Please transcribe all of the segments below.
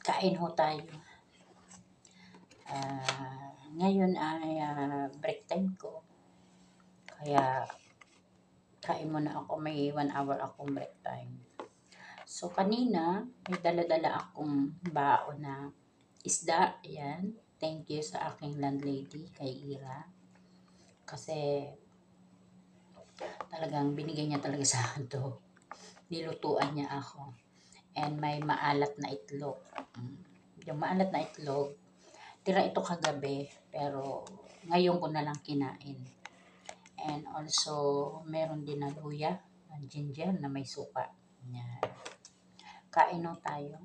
Kain ho tayo. Ngayon ay break time ko. Kaya kain muna ako. May 1 hour akong break time. So kanina, may dala-dala akong baon na isda. Ayan. Thank you sa aking landlady, kay Ira. Kasi talagang binigay niya talaga sa akin to. Nilutuan niya ako. And may maalat na itlog. Yung maalat na itlog, tira ito kagabi, pero ngayon ko na lang kinain. And also, meron din na luya, ginger na may suka. Yan. Kain na tayo.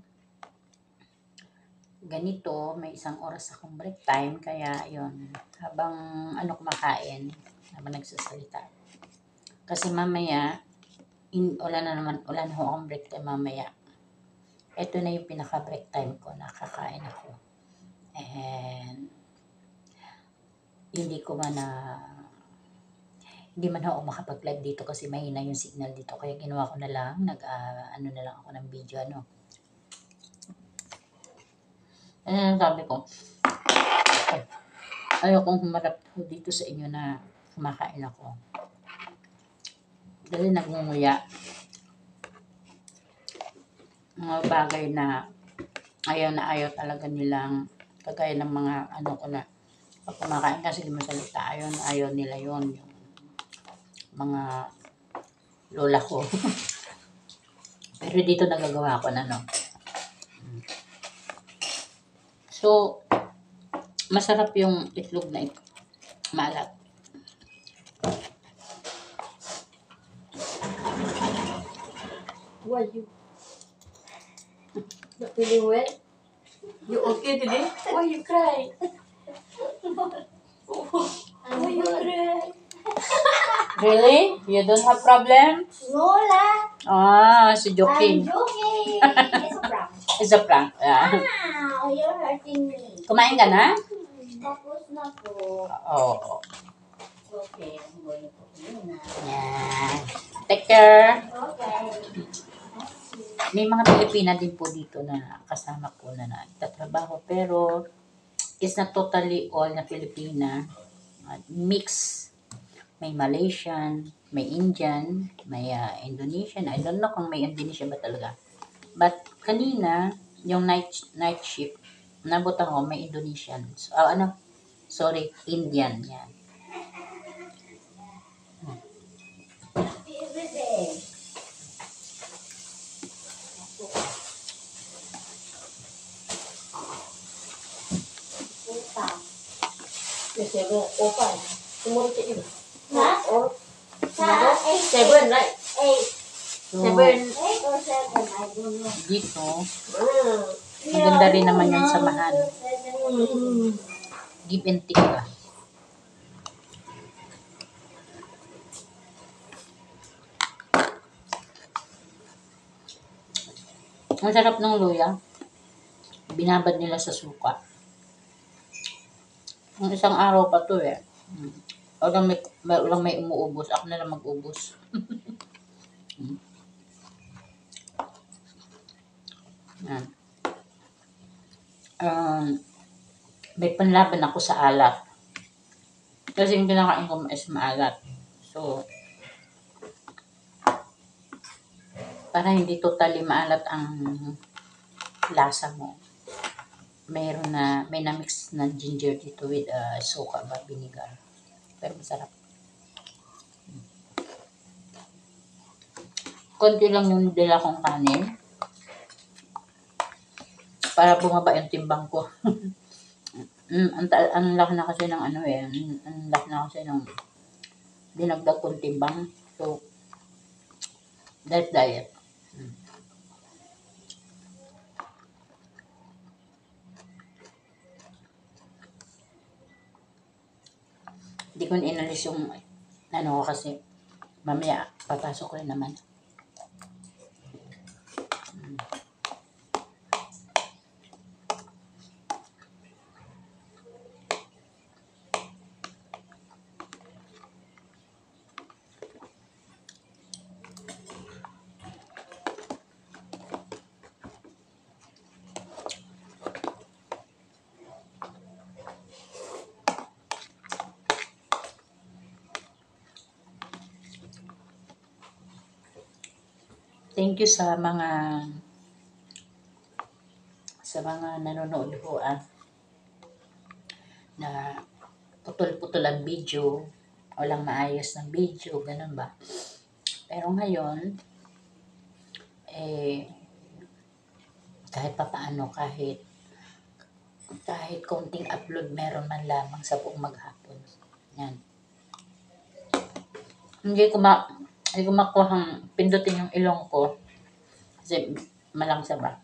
Ganito, may 1 oras akong break time, kaya yun, habang kumakain, habang nagsasalita. Kasi mamaya, wala na ho akong break time mamaya. Ito na yung pinaka-break time ko, nakakain ako. And hindi man ako makapag-live dito kasi mahina yung signal dito. Kaya ginawa ko na lang, na lang ako ng video, sabi ko, ayokong humarap dito sa inyo na kumakain ako. Dahil nagngunguya. Mga bagay na ayaw talaga nilang, kagaya ng mga ko na, pag kumakain kasi di masalita, ayaw nila yon, yung mga lola ko. Pero dito nagagawa ko na, So, masarap yung itlog na ito. Maalat. Why you? Not feeling well? You okay today? Why you cry? Why you cry? Really? You don't have problem? No lah. Si joking. I'm joking. It's a prank. It's a prank. You're hurting me. Kumain ka na? Tapos na po. Oo. Okay, I'm going to clean na. Yan. Take care. Okay. May mga Pilipina din po dito na kasama ko na nagtatrabaho, pero it's not totally all na Pilipina. Mix. May Malaysian, may Indian, may Indonesian. I don't know kung may Indonesian ba talaga. But kanina, yung night shift, nabutan ko may Indonesian. Indian. Yan. Every day. Open. Tomorrow take you. Or tomorrow? 7, right? 8. So, 7. 8 or 7, I don't know. dito, maganda rin naman yung samahan. Give and take ba? Ang sarap ng luya. Binabad nila sa suka. Ang isang araw pa to eh. Walang may umuubos. Ako na lang mag-ubos. Yan. May panlaban ako sa alat. Kasi yung kinakain ko is maalat. So, para hindi totally maalat ang lasa mo, may na-mix na ginger dito with suka ba, vinegar. Pero masarap. Konti lang yung dala kong kanin para bumaba yung timbang ko. Ang laki na kasi ng ang laki na kasi ng dinagdag kong timbang. So, diet. Hindi ko inalis yung kasi mamaya papasok ko rin naman. Thank you sa mga nanonood po na putol-putol ang video, walang maayos ng video, ganun ba? Pero ngayon, kahit papaano, kahit konting upload meron man lamang sa buong maghapon. Yan. Hindi ko makuhang pindutin yung ilong ko kasi malangsa ba.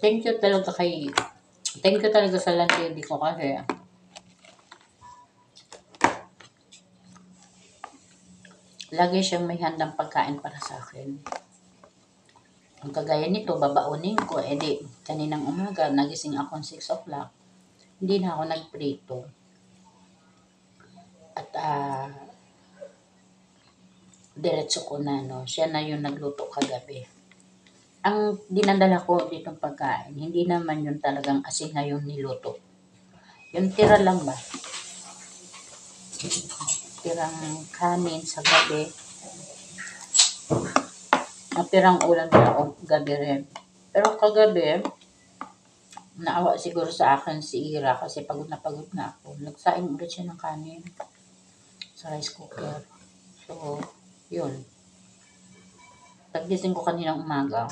Thank you talaga sa landlady ko kasi lagi siyang may handang pagkain para sa akin. Ang kagaya nito, babaunin ko, di kaninang umaga, nagising ako 6 o'clock, hindi na ako nagprito. At diretso ko na, siya na yung nagluto kagabi. Ang dinadala ko ditong pagkain, hindi naman yun talagang asin na yung niluto. Yung tira lang ba? Tirang kanin sa gabi. Ang tirang ulam na gabi rin. Pero kagabi, naawa siguro sa akin si Ira kasi pagod na ako. Nagsaing ulit siya ng kanin sa rice cooker. So, yun. Paggising ko kaninang umaga,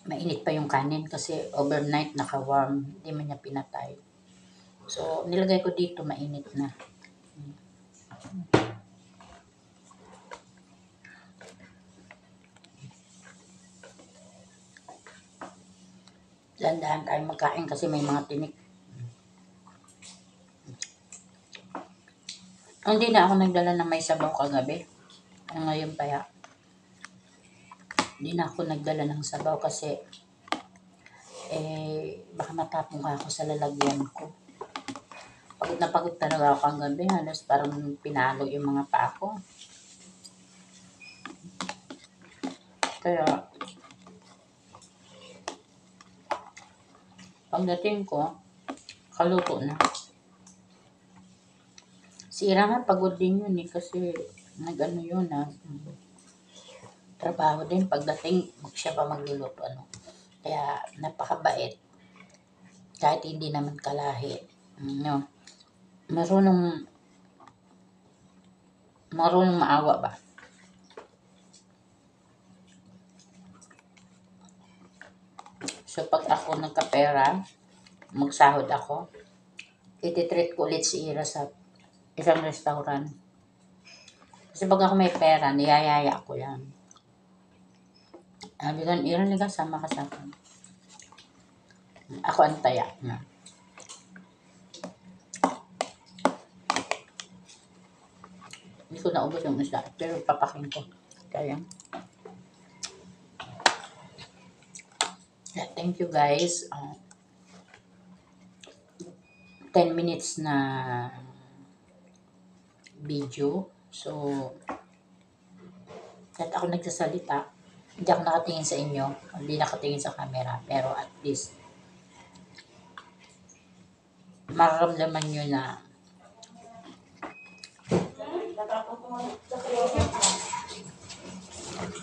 mainit pa yung kanin kasi overnight naka-warm, hindi man niya pinatay. So, nilagay ko dito, mainit na. Dahan-dahan tayo magkain kasi may mga tinik. Hindi na ako nagdala ng may sabaw kagabi. Ngayon pa hindi na ako nagdala ng sabaw kasi baka matapong ako sa lalagyan ko. Pagod na pagod talaga ako kagabi. Halos parang pinalo yung mga paa ko. Kaya pagdating ko, kaluto na. Si Ira nga pagod din yun kasi nag-ano yun trabaho din. Pagdating, siya pa magluluto Kaya napakabait. Kahit hindi naman kalahi. Marunong maawa ba? So pag ako nagkapera, magsahod ako, ititreat ko ulit si Ira sa isang restaurant. Kasi pag ako may pera, niyayaya ko yan. Sabi ko, Ira, sama ka sa akin. Ako ang taya na. Hindi ko naubos yung isda, pero papakin ko. Kaya. Thank you guys. 10 minutes na video. So, kahit ako nagsasalita, hindi ako nakatingin sa inyo, hindi nakatingin sa camera, pero at least mararamdaman nyo na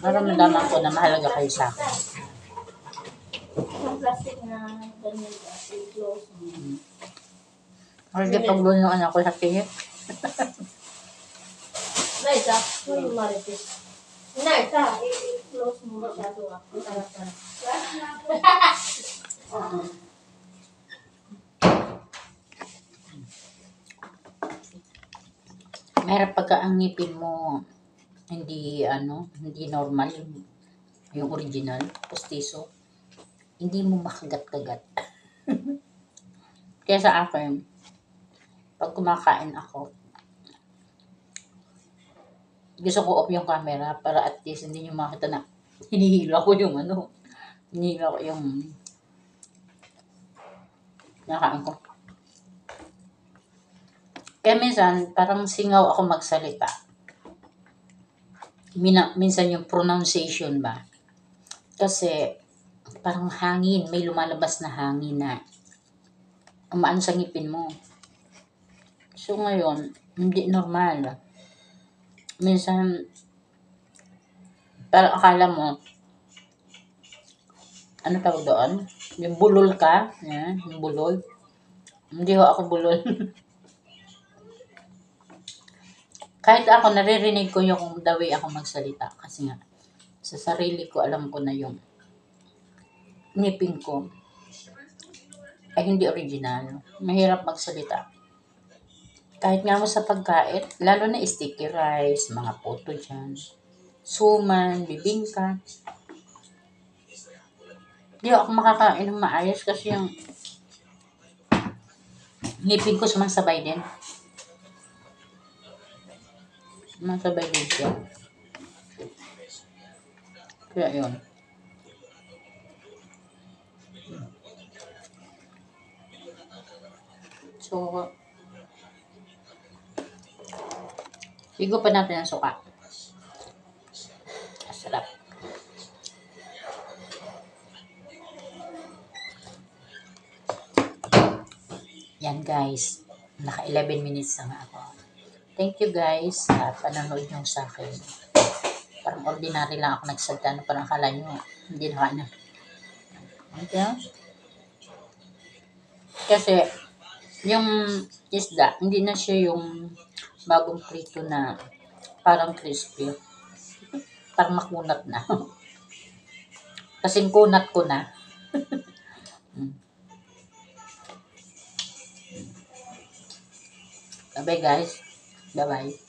mararamdaman ko na mahalaga kayo sa akin. Yung plastic na ganyan kasi close mo. Kasi pagbunuan ako sa tingin. Naita, yung marites. Naita, i-close mo masyado ako. Tara. Mahirap pagka ang ngipin mo hindi normal yung original, postiso. Hindi mo makagat-kagat. Kaya sa akin, pag kumakain ako, gusto ko off yung camera para at least hindi nyo makita na hinihila ko yung nakain ko. Kaya minsan, parang singaw ako magsalita. Minsan yung pronunciation ba? Kasi, parang hangin, may lumalabas na hangin na umaan sa ngipin mo. So ngayon, hindi normal. Minsan, parang akala mo, ano tawag doon? Yung bulol ka. Yan, yung bulol. Hindi ho ako bulol. Kahit ako, naririnig ko yung the way ako magsalita. Kasi nga, sa sarili ko, alam ko na yung ngipin ko ay hindi original. Mahirap magsalita. Kahit nga mo sa pagkain, lalo na sticky rice, mga puto dyan, suman, bibingka. Hindi ako makakain ng maayos kasi yung ngipin ko sumasabay din. Sumasabay din siya. Kaya yun. So, sigo pa natin ang suka. Sarap. Yan guys. Naka 11 minutes na nga ako. Thank you guys sa panonood nyo sa akin. Parang ordinary lang ako nagsalita. Parang akala nyo, hindi na na. Okay? Kasi, yung isda, hindi na siya yung bagong prito na parang crispy. Parang makunat na. Kasing kunat ko na. Bye guys. Bye-bye.